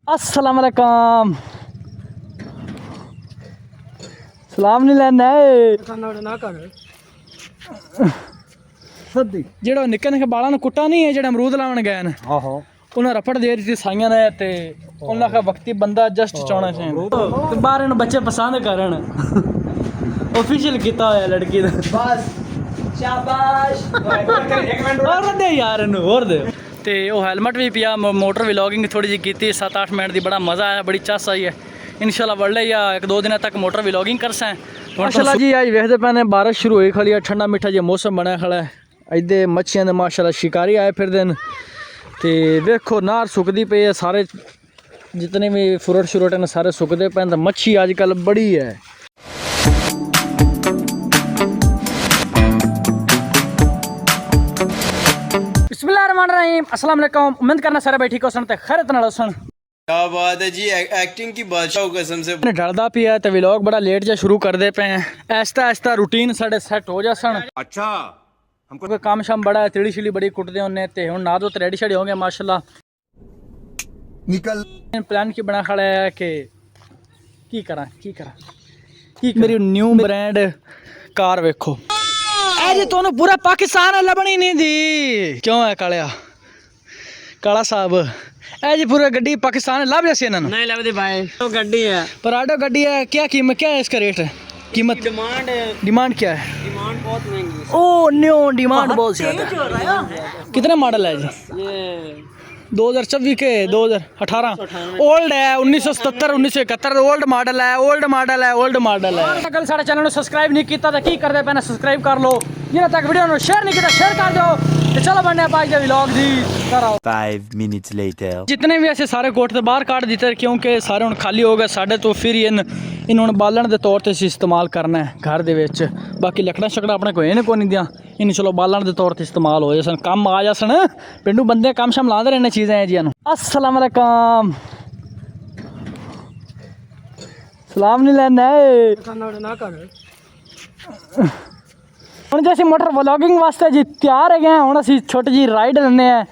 अस्सलाम वालेकुम। सलाम नहीं लेना जेड़ा निक्के निक्के बालों ने कुट्टा नहीं है जेड़ा अमरूद लावन गए न उन्हें रफड़ दे दी साइयां ने ते उन्हें का वक्ती बंदा जस्ट चाहना चाहिए ते बाहर इन बच्चे पसंद करन ऑफिशियल किया होया लड़की दा बस शाबाश एक मिनट और दे यार इन्हू और दे ते ओ हेलमेट भी पिया मोटर व्लॉगिंग थोड़ी जी की 7-8 मिनट की बड़ा मज़ा आया बड़ी चस आई है इंशाल्लाह बढ़ या 1-2 दिन तक मोटर व्लॉगिंग कर सैं माशाल्लाह जी आज वेखते पे बारिश शुरू हुई खड़ी ठंडा मिठा जो मौसम बनया खड़ा है इधे मच्छियां दे माशाल्लाह शिकारी आए फिर दिन ते वेखो नार सुकदी पे है सारे जितने भी फ्रूट श्रूट हैं सारे सुकते पे तो मच्छी अजकल बड़ी है। बिस्मिल्लाहिर्रहमानिर्रहीम अस्सलाम वालेकुम उम्मीद करना सारे बैठी को सुनते खैरत नाल सुन क्या बात है जी एक्टिंग की बादशाह कसम से डरदा पिया तो व्लॉग बड़ा लेट जा शुरू कर दे पे हैं ऐसा ऐसा रूटीन साढ़े सेट हो जा सन अच्छा हमको काम शाम बड़ा है तिड़ी छिड़ी बड़ी कुटते होने ते हुन ना तो रेडी शेडी हो गए माशाल्लाह निकल प्लान की बना खड़ा है कि की करा मेरी न्यू ब्रांड कार वेखो जी तोनू पूरा पाकिस्तान लभनी नहीं दी क्यों है काला साहब ए जी पूरा गड्डी पाकिस्तान लभ जैसे इन्होंने नहीं लभदी भाई तो गड्डी है पराडो गड्डी है क्या कीमत क्या है इसका रेट कीमत डिमांड क्या है डिमांड बहुत महंगी है ओ न्यू डिमांड बहुत ज्यादा कितने मॉडल है जी ये 2024 के 2018 ओल्ड है 1977 1971 ओल्ड मॉडल है कल साढ़े चैनल सब्सक्राइब नहीं किया तो की कर दे पहले सब्सक्राइब कर लो जिन्हें तक वीडियो शेयर नहीं किया शेयर कर दो तो चलो बनने पाई जो व्लॉग दी कराओ 5 minutes later जितने भी ऐसे सारे कोट तो बाहर काट दिते क्योंकि सारे हुण खाली हो गए साढ़े तो फिर इन हुण बालन के तौर पर इस्तेमाल करना है घर दे विच बाकी लकड़ा शकड़ा अपने कोई इन्हें को नहीं दियां इन चलो बालन के तौर पर इस्तेमाल हो जासन कम आ जासन पिंडू बंदे कम शम लाते रहने चीज़ें हैं जी अस्सलाम वालेकुम सलाम नहीं लेना ना कर हम जैसे मोटर व्लॉगिंग वास्ते जी तैयार है गए हम असी छोटी जी राइड लेने हैं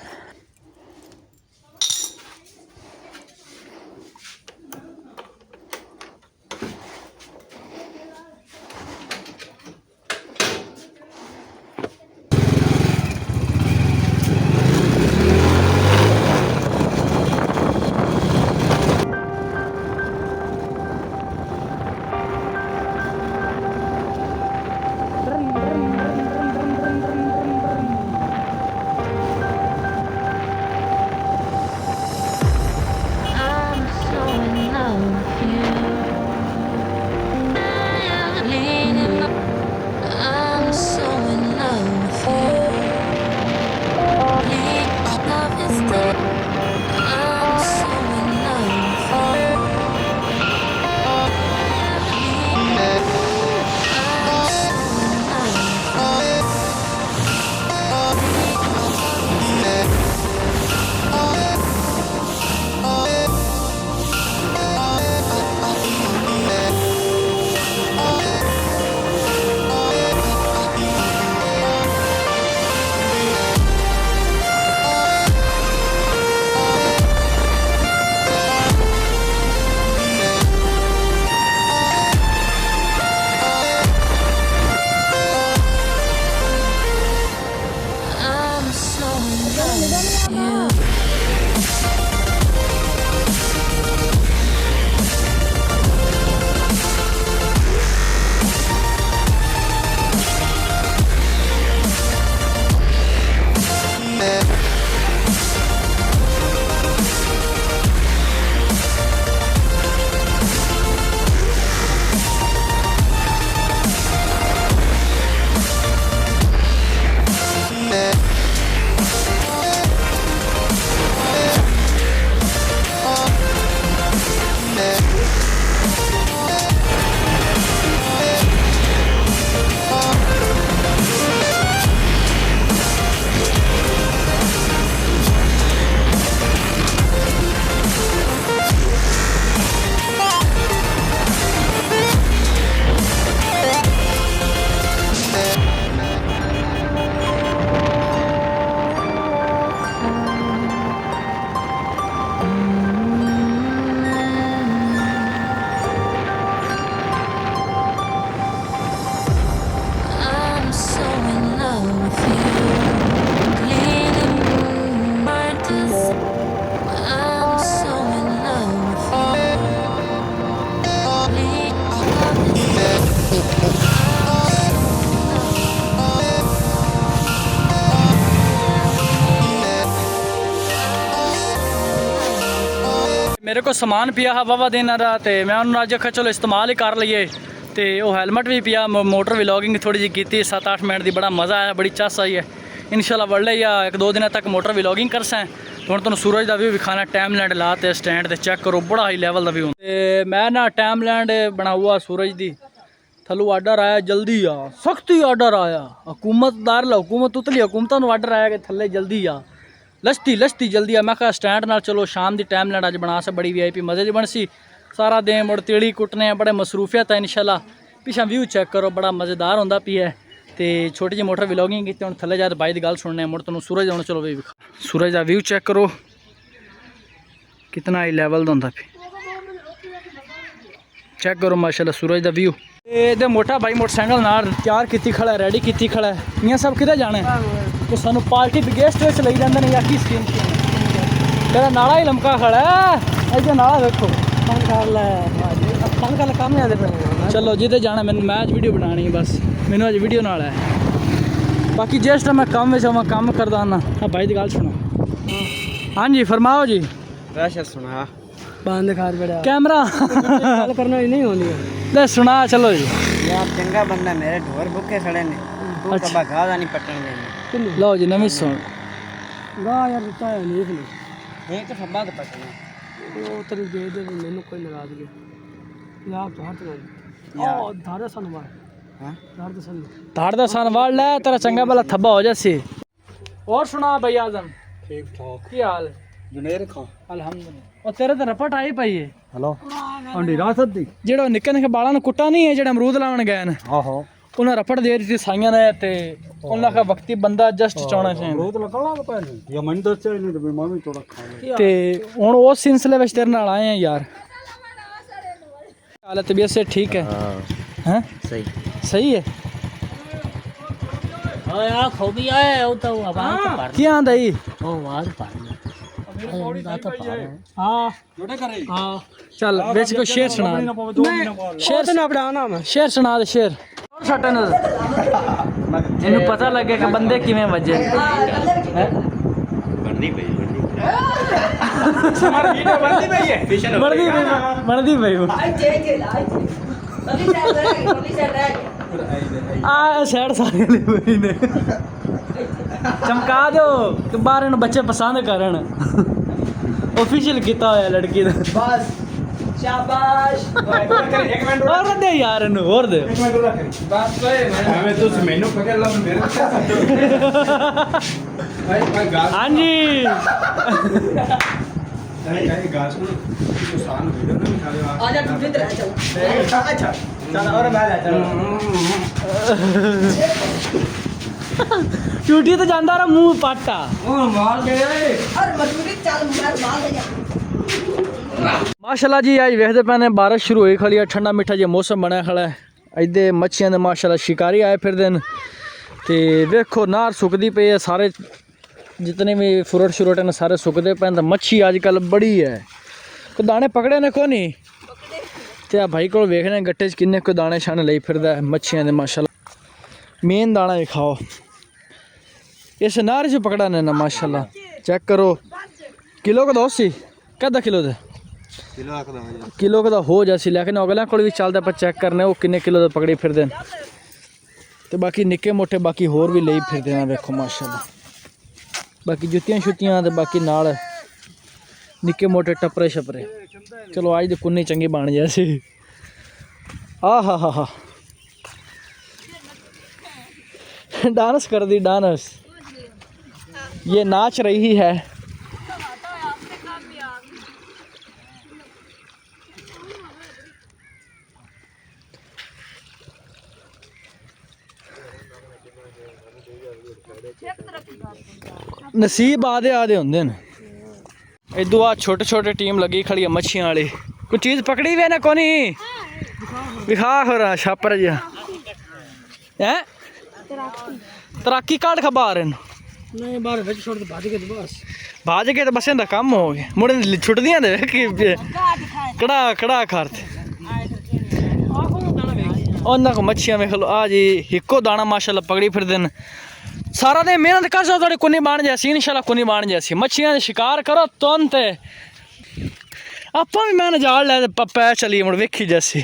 ਮੇਰੇ ਕੋਲ ਸਮਾਨ ਪਿਆ ਹਾ ਵਾਵਾ ਦਿਨਾਂ ਦਾ ਤੇ ਮੈਂ ਉਹਨੂੰ ਅੱਜ ਆਖਿਆ ਚਲੋ ਇਸਤੇਮਾਲ ਹੀ ਕਰ ਲਈਏ ਤੇ ਉਹ ਹੈਲਮਟ ਵੀ ਪਿਆ ਮੋਟਰ ਵਲੌਗਿੰਗ ਥੋੜੀ ਜਿਹੀ ਕੀਤੀ 7-8 ਮਿੰਟ ਦੀ ਬੜਾ ਮਜ਼ਾ ਆਇਆ ਬੜੀ ਚੱਸ ਆਈ ਹੈ ਇਨਸ਼ਾਅੱਲਾ ਵੜਲੇ ਜਾਂ 1-2 ਦਿਨਾਂ ਤੱਕ ਮੋਟਰ ਵਲੌਗਿੰਗ ਕਰਸਾਂ ਹੁਣ ਤੁਹਾਨੂੰ ਸੂਰਜ ਦਾ ਵੀ ਵਿਖਾਣਾ ਟਾਈਮਲੈਂਡ ਲਾ ਤੇ ਸਟੈਂਡ ਤੇ ਚੈੱਕ ਕਰੋ ਬੜਾ ਹਾਈ ਲੈਵਲ ਦਾ ਵੀ ਤੇ ਮੈਂ ਨਾ ਟਾਈਮਲੈਂਡ ਬਣਾ हुआ सूरज दी थलू आर्डर आया जल्दी आ सख्ती आर्डर आया हुकूमतदार हुकूमत उतली हुकूमतों ਨੂੰ आर्डर आया कि थले जल्दी आ लश्ती जल्दी आ मैं कहा स्टैंड नाल चलो शाम दी टाइमलैंड अज बना से बड़ी VIP मजे दी बनसी सारा दिन मुड़ तिली कुटने बड़े मसरूफियत है इंशाल्लाह पिछा व्यू चेक करो बड़ा मज़ेदार होंदा पी है ते छोटी जी मोटर व्लॉगिंग की हुण थले जाके बाई दी गल सुनने मुड़ तुहानूं सूरज आउण चलो भी सूरज दा व्यू चेक करो कितना हाई लैवल दा हुंदा पी चेक करो माशाल्लाह सूरज दा व्यू ਇਹਦੇ ਮੋਟਾ ਭਾਈ ਮੋਟਰਸਾਈਕਲ ਨਾਲ ਤਿਆਰ ਕੀਤੀ ਖੜਾ ਰੈਡੀ ਕੀਤੀ ਖੜਾ ਇਹ ਸਭ ਕਿਤੇ ਜਾਣਾ ਤੇ ਸਾਨੂੰ ਪਾਰਟੀ ਗੈਸਟ ਵਿੱਚ ਲਈ ਜਾਂਦੇ ਨੇ ਜਾਂ ਕੀ ਸਕੀਮ ਤੇਰਾ ਨਾਲਾ ਹੀ ਲਮਕਾ ਖੜਾ ਹੈ ਇਹਦੇ ਨਾਲਾ ਵੇਖੋ ਫਨ ਕਰ ਕੰਮ ਆਦੇ ਪਏ ਚਲੋ ਜਿੱਦੇ ਜਾਣਾ ਮੈਨੂੰ ਮੈਂ ਅੱਜ ਵੀਡੀਓ ਬਣਾਣੀ ਹੈ ਬਸ ਮੈਨੂੰ ਅੱਜ ਵੀਡੀਓ ਨਾਲ ਹੈ ਬਾਕੀ ਜਿਸ ਟਾਈਮ ਮੈਂ ਕੰਮ ਵਿੱਚ ਆਵਾਂ ਕੰਮ ਕਰਦਾ ਨਾ ਆ ਭਾਈ ਦੀ ਗੱਲ ਸੁਣੋ ਹਾਂਜੀ ਫਰਮਾਓ ਜੀ वैसे सुना बंद कर बड़ा कैमरा गल करना ही नहीं होनी ले सुना चलो जी यार चंगा बंदा मेरे ढोर भूखे खड़े ने तू अच्छा। कबा गादा नहीं पटन देने लो जी नवी सुन गा यार रुता है नहीं एक फब्बा के पटना वो तेरी दे दे मैंने कोई नाराजगी यार तो हट ना ओ धारे सन मार हां धार सन धाड़ दा सन वाड़ ले तेरा चंगा भला थब्बा हो जासी और सुना भाई आजम ठीक ठाक की हाल जुनेर खां अल्हम्दुलिल्लाह और तेरे ते रपट आई पई है हेलो अंडी रासत दी ਜਿਹੜਾ ਨਿੱਕੇ ਨਿੱਕੇ ਬਾਲਾਂ ਨੂੰ ਕੁੱਟਾ ਨਹੀਂ ਹੈ ਜਿਹੜਾ ਅਮਰੂਦ ਲਾਉਣ ਗਏ ਨੇ आहो ਉਹਨਾਂ ਰਪਟ ਦੇ ਦਿੱਤੀ ਸਾਈਆਂ ਨੇ ਤੇ ਉਹਨਾਂ ਦਾ ਵਕਤੀ ਬੰਦਾ ਜਸਟ ਚਾਉਣਾ ਚਾਹੀਦਾ रोज लगा लगा पहले या मन दस चाहिए नहीं तो मैं भी थोड़ा खा ले ਤੇ ਹੁਣ ਉਸ सिलसिले ਵਿੱਚ ਤੇਰੇ ਨਾਲ ਆਏ ਆ ਯਾਰ ਹਾਲਤ ਤਬੀਅਤ ਸੇ ਠੀਕ ਹੈ हैं सही सही है हां यार खो भी आया है तो आवाज तो पर ਕੀ ਆਂਦਾ ਜੀ ओ आवाज पर हां जोड़े करे हां ਚੱਲ ਵਿੱਚ ਕੋ ਸ਼ੇਰ ਸੁਣਾ शेर से ना बढ़ाना मैं ਸ਼ੇਰ ਸੁਣਾ ਦੇ ਸ਼ੇਰ ਹੋਰ ਛੱਟੇ ਨਾ ਇਹਨੂੰ ਪਤਾ ਲੱਗੇ ਕਿ ਬੰਦੇ ਕਿਵੇਂ ਵੱਜੇ ਬਣਦੀ ਪਈ ਆ ਸਾਈਡ ਸਾਰੇ ਲਈ ਪਈ ਨੇ ਚਮਕਾ ਦਿਓ ਕਿ ਬਾਹਰ ਨੂੰ ਬੱਚੇ ਪਸੰਦ ਕਰਨ ऑफिशियल ਕੀਤਾ ਹੋਇਆ ਲੜਕੀ ਦਾ ਬਸ ਸ਼ਾਬਾਸ਼ ਇੱਕ ਮਿੰਟ ਹੋਰ ਦੇ ਯਾਰ ਇਹਨੂੰ ਹੋਰ ਦੇ ਇੱਕ ਮਿੰਟ ਰੱਖ ਬਸ ਓਏ ਮੈਂ ਤੂੰ ਮੈਨੂੰ ਪਕੜ ਲਾ ਮੇਰੇ ਭਾਈ ਗਾਲ ਹਾਂਜੀ ਨਹੀਂ ਗਾਲ ਸੁਣ ਤੂੰ ਸਾਨ ਵੀਡੀਓ ਨਾ ਖਾ ਲਿਆ ਆ ਜਾ ਤੂੰ ਇੱਧਰ ਆ ਚੱਲ ਅੱਛਾ ਚੱਲ ਔਰ ਮੈਂ ਲੈ ਚੱਲ ਟੂਟੀ ਤੇ ਜਾਂਦਾ ਰ ਮੂੰਹ ਪਾਟਾ ਉਹ ਮਾਰ ਗਏ ਅਰ ਮਜ਼ਦੂਰੀ ਚੱਲ ਮਾਰ ਦੇ ਮਾਸ਼ਾਅੱਲਾ ਜੀ ਅੱਜ ਵੇਖਦੇ ਪਏ ਨੇ ਬਾਰਿਸ਼ ਸ਼ੁਰੂ ਹੋਈ ਖੜੀ ਆ ਠੰਡਾ ਮਿੱਠਾ ਜਿਹਾ ਮੌਸਮ ਬਣਿਆ ਖੜਾ ਹੈ ਇੱਦੇ ਮੱਛੀਆਂ ਦੇ ਮਾਸ਼ਾਅੱਲਾ ਸ਼ਿਕਾਰੀ ਆਏ ਫਿਰਦੇ ਨੇ ਤੇ ਵੇਖੋ ਨਾਰ ਸੁੱਕਦੀ ਪਈ ਹੈ ਸਾਰੇ ਜਿਤਨੇ ਵੀ ਫਰੂਟ ਸ਼ੁਰੂਟ ਨੇ ਸਾਰੇ ਸੁੱਕਦੇ ਪਏ ਤਾਂ ਮੱਛੀ ਅੱਜ ਕੱਲ ਬੜੀ ਹੈ ਕੋ ਦਾਣੇ ਪਕੜੇ ਨੇ ਕੋ ਨਹੀਂ ਤੇ ਆ ਭਾਈ ਕੋਲ ਵੇਖਣੇ ਗੱਟੇ 'ਚ ਕਿੰਨੇ ਕੋ ਦਾਣੇ ਛਾਣੇ ਲਈ ਫਿਰਦਾ ਮੱਛੀਆਂ ਦੇ ਮਾਸ਼ਾਅੱਲਾ ਮੇਨ ਦਾਣਾ ਹੀ ਖਾਓ इस नार से पकड़ाने ना माशाल्लाह चेक करो किलो का दोस्त सी कदा किलो दे किलो का हो जासी लेकिन अगले को भी चलता पर चेक करने वो किन्ने किलो पकड़ी फिर देन तो बाकी निक्के मोटे बाकी होर भी ले फिर देना देखो माशाल्लाह बाकी जुत्तियां शुत्तियां तो बाकी नाल निक्के मोटे टपरे छपरे चलो आज तो कुन्नी चंगी बन जासी हा डांस कर दी डांस ये नाच रही है नसीब आदे आदे होंगे न इदू आ छोटे छोटे टीम लगी खड़ी है मच्छियां वाली कोई चीज़ पकड़ी हुई है ना कोनी विखा हो रहा छापर जी है तराकी काट खबा रहे हैं नहीं बाहर भेज छोड़ के भाज के बस भाज के तो बस इनका काम हो गया मुड़े छुटदियां दे कि कड़ा कड़ा खाते ਉਹਨਾਂ ਕੋ ਮੱਛੀਆਂ ਵੇਖ ਲਓ ਆ ਜੀ ਇੱਕੋ ਦਾਣਾ ਮਾਸ਼ਾਅੱਲਾ ਪਕੜੀ ਫਿਰਦੇ ਨੇ ਸਾਰਾ ਦਿਨ ਮਿਹਨਤ ਕਰ ਸੋ ਤੁਹਾਡੇ ਕੋਨੀ ਬਣ ਜਾਸੀ ਇਨਸ਼ਾਅੱਲਾ ਕੋਨੀ ਬਣ ਜਾਸੀ ਮੱਛੀਆਂ ਦਾ ਸ਼ਿਕਾਰ ਕਰੋ ਤੁਨ ਤੇ ਆਪਾਂ ਵੀ ਮੈਂ ਜਾਲ ਲੈ ਤੇ ਪੈ ਚਲੀ ਮੁੜ ਵੇਖੀ ਜੈਸੀ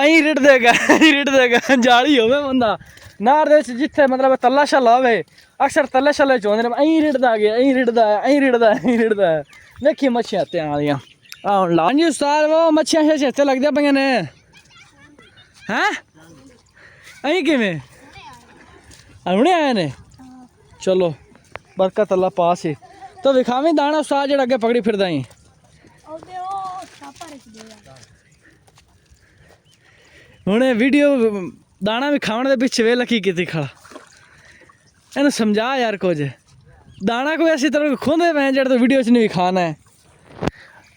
ਐਂ ਰਿੜਦੇ ਗਏ ਜਾਲੀ ਹੋਵੇ ਬੰਦਾ ਨਾਰ ਦੇ ਵਿੱਚ ਜਿੱਥੇ ਮਤਲਬ ਤੱਲਾ ਛੱਲਾ ਹੋਵੇ ਅਕਸਰ ਤੱਲੇ ਛੱਲੇ ਚ ਹੁੰਦੇ ਨੇ ਐਂ ਰਿੜਦਾ ਗਿਆ ਐਂ ਰਿੜਦਾ ਵੇਖੀ ਮੱਛੀਆਂ ਤੇ ਆਲੀਆਂ ਆ ਹੁਣ ਲਾ ਜੀ ਉਸਤਾਦ ਉਹ ਮੱਛੀਆਂ ਛੇਤੇ ਲੱਗਦੀਆਂ ਪਈਆਂ ਨੇ ਹੈਂ ਐਂ ਕਿਵੇਂ ਹੁਣੇ ਆਏ ਨੇ ਚਲੋ ਬਰਕਤ ਅੱਲਾ ਪਾਸ ਹੀ ਤਾਂ ਵਿਖਾਵੇਂ ਦਾਣਾ ਉਸਤਾਦ ਜਿਹੜਾ ਅੱਗੇ ਪਕੜੀ ਫਿਰਦਾ ਹੀ ਹੁਣੇ ਵੀਡੀਓ ਦਾਣਾ ਵੀ ਖਾਣ ਦੇ ਪਿੱਛੇ ਵੇ ਲਕੀ ਕੀਤੀ ਖੜਾ ਇਹਨੂੰ ਸਮਝਾ ਯਾਰ ਕੁਝ ਦਾਣਾ ਕੋਈ ਐਸੀ ਤਰ੍ਹਾਂ ਖੋਂਦੇ ਪਏ ਜਿਹੜਾ ਤੂੰ ਵੀਡੀਓ 'ਚ ਨਹੀਂ ਵਿਖਾਣਾ ਹੈ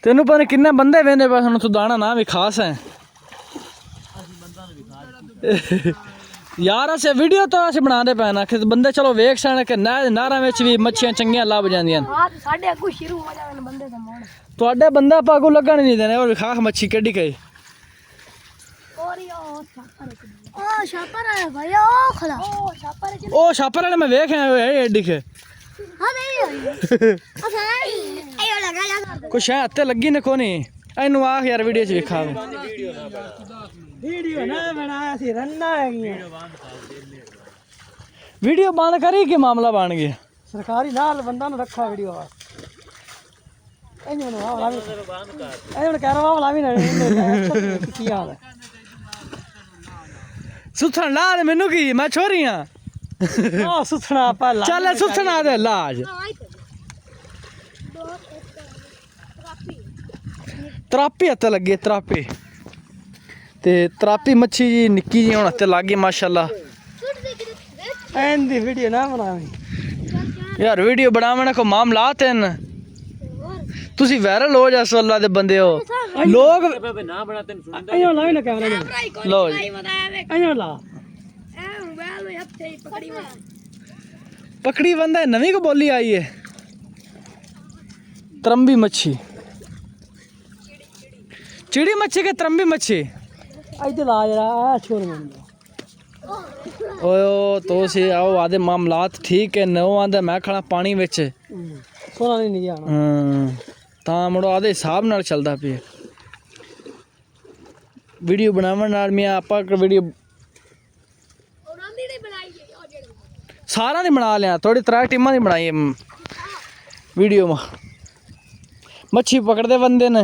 ਤੈਨੂੰ ਪਤਾ ਨਹੀਂ ਕਿੰਨੇ ਬੰਦੇ ਵੇਂਦੇ ਪਏ ਹੁਣ ਤੂੰ ਦਾਣਾ ਨਾ ਵਿਖਾਸ ਹੈ ਯਾਰ ਅਸੀਂ ਵੀਡੀਓ ਤਾਂ ਅਸੀਂ ਬਣਾਉਂਦੇ ਪਏ ਨਾ ਕਿ ਬੰਦੇ ਚਲੋ ਵੇਖ ਸਣ ਕਿ ਨਹਿਰਾਂ ਵਿੱਚ ਵੀ ਮੱਛੀਆਂ ਚੰਗੀਆਂ ਲੱਭ ਜਾਂਦੀਆਂ ਸਾਡੇ ਅੱਗੋਂ ਸ਼ੁਰੂ ਹੋ ਜਾਣ ਬੰਦੇ ਦਾ ਮੋੜ ਤੁਹਾਡੇ ਬੰਦਾ ਪਾਗੂ ਲੱਗਣ ਨਹੀਂ ਦੇਣੇ ਉਹ ਵਿਖਾਖ ਮੱਛੀ ਕਿੱਡੀ ਕਈ ਉਹ ਛਾਪਰ ਆਇਆ ਭਾਈ ਉਹ ਖੜਾ ਉਹ ਛਾਪਰ ਵਾਲੇ ਮੈਂ ਵੇਖਿਆ ਐਡੀ ਕੇ ਹਾਂ ਨਹੀਂ ਆਇਓ ਲਗਾ ਜਾ ਕੁਛ ਹੈ ਹੱਥੇ ਲੱਗੀ ਨੇ ਕੋਨੀ ਇਹਨੂੰ ਆਖ ਯਾਰ ਵੀਡੀਓ 'ਚ ਵਿਖਾਵੇ ਵੀਡੀਓ ਨਾ ਬਣਾਇਆ ਸੀ ਰੰਨਾ ਹੈਗੀਆਂ ਵੀਡੀਓ ਬੰਦ ਕਰੀ ਕਿ ਮਾਮਲਾ ਬਣ ਗਿਆ ਸਰਕਾਰੀ ਨਾਲ ਬੰਦਾ ਨੂੰ ਰੱਖਾ ਵੀਡੀਓ ਆ ਇਹਨੂੰ ਆਵਾ ਲਾਵੀ ਇਹਨੂੰ ਕਹਿ ਰਹਾ ਲਾਵੀ ਨਾ ਕੀ ਹਾਲ ਹੈ ਸੁਥਣ ਲਾ ਦੇ ਮੈਨੂੰ ਕੀ ਮੈਂ ਛੋਰੀ ਆ ਆ ਸੁਥਣਾ ਪਹਿਲਾਂ ਚੱਲ ਸੁਥਣਾ ਦੇ ਲਾਜ ਤਰਾਪੀ ਹੱਥ ਲੱਗੇ ਤਰਾਪੀ ਤੇ ਤਰਾਪੀ ਮੱਛੀ ਜੀ ਨਿੱਕੀ ਜੀ ਹੁਣ ਹੱਥੇ ਲੱਗ ਗਈ ਮਾਸ਼ਾਅੱਲਾ ਐਂਦੀ ਵੀਡੀਓ ਨਾ ਬਣਾਵੀਂ ਯਾਰ ਵੀਡੀਓ ਬਣਾਵਣਾ ਕੋ ਮਾਮਲਾਤ ਹਨ ਤੁਸੀਂ ਵਾਇਰਲ ਹੋ ਜਾ ਅੱਲਾ ਦੇ ਬੰਦੇ ਹੋ ਲੋਕ ਨਾ ਬਣਾ ਤੈਨੂੰ ਸੁਣਦਾ ਇਹਨੂੰ ਲਾਵੀ ਨਾ ਕੈਮਰਾ ਲੋ ਜੀ ਇਹਨੂੰ ਲਾ पकड़ी बंदा है नवी को बोली आई है तरम्बी मच्छी चिड़ी मच्छी के तरम्बी मच्छी इधर ला जरा आ छोड़ मंदा ओ तो से आओ आधे मामलात ठीक है नो आंदा मैं खड़ा पानी विच सोना नहीं जाना ता मुड़ो आधे हिसाब नाल चलदा पिया वीडियो बनावन नाल मैं आपा वीडियो सारा नहीं बना लिया थोड़ी त्रै टीमां नहीं बनाई वीडियो में मच्छी पकड़ते बंदे ने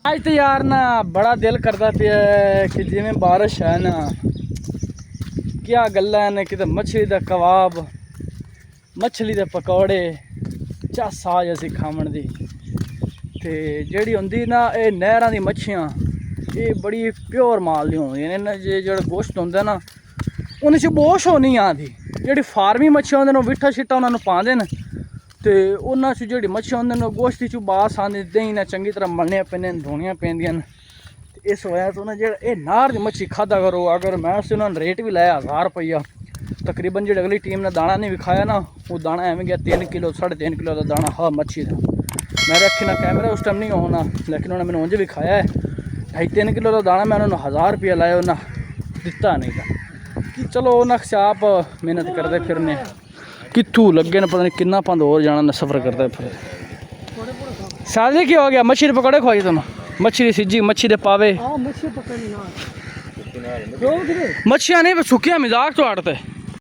आज तो यार ना बड़ा दिल करता पिया कि जिवें बारिश है ना क्या गल्लां ने कि मछली का कबाब मछली के पकौड़े झस आ जैसी खावन दी ते जेड़ी होंदी ना ये नहरां दी मच्छियां ये बड़ी प्योर माल दी होंदियां ने जेड़ा गोश्त होंदा ना उन्हें च बोश हो नहीं आती जेड़ी फार्मी मच्छियां होंदे ने विठा शिट्टा उन्हां नूं पांदे न ते उन्हां च जेड़ी मच्छियां होंदे ने गोश्त च बास आंदी दही ने चंगी तरह मलने पैंदे न धोनियां पैंदियां न इस वजह तो ना जेड़ा ये नार दी मच्छी खादा करो अगर मैं उसे उन्होंने रेट भी लाया 1000 रुपया तकरीबन जी अगली टीम ने दाना नहीं विखाया ना वो दाना एवं गया 3 किलो 3.5 किलो का दाना हाँ मच्छी का मेरे अखी ना कैमरा उस टाइम नहीं होना लेकिन उन्होंने मैंने उंज विखाया है 2.5-3 किलो का दाना मैं उन्होंने 1000 रुपया लाया उन्हें दिता नहीं था कि चलो उन्हें आप मेहनत करते फिरने कितों लगे ने पता नहीं किन्ना पंद और जाना सफ़र करते फिर शादी की हो गया मच्छी पकौड़े खुआई तुम मच्छी सिज्जी मच्छी दे पावे मच्छी पकड़नी ना मच्छियां नहीं सुखिया मजाक तो आड़ते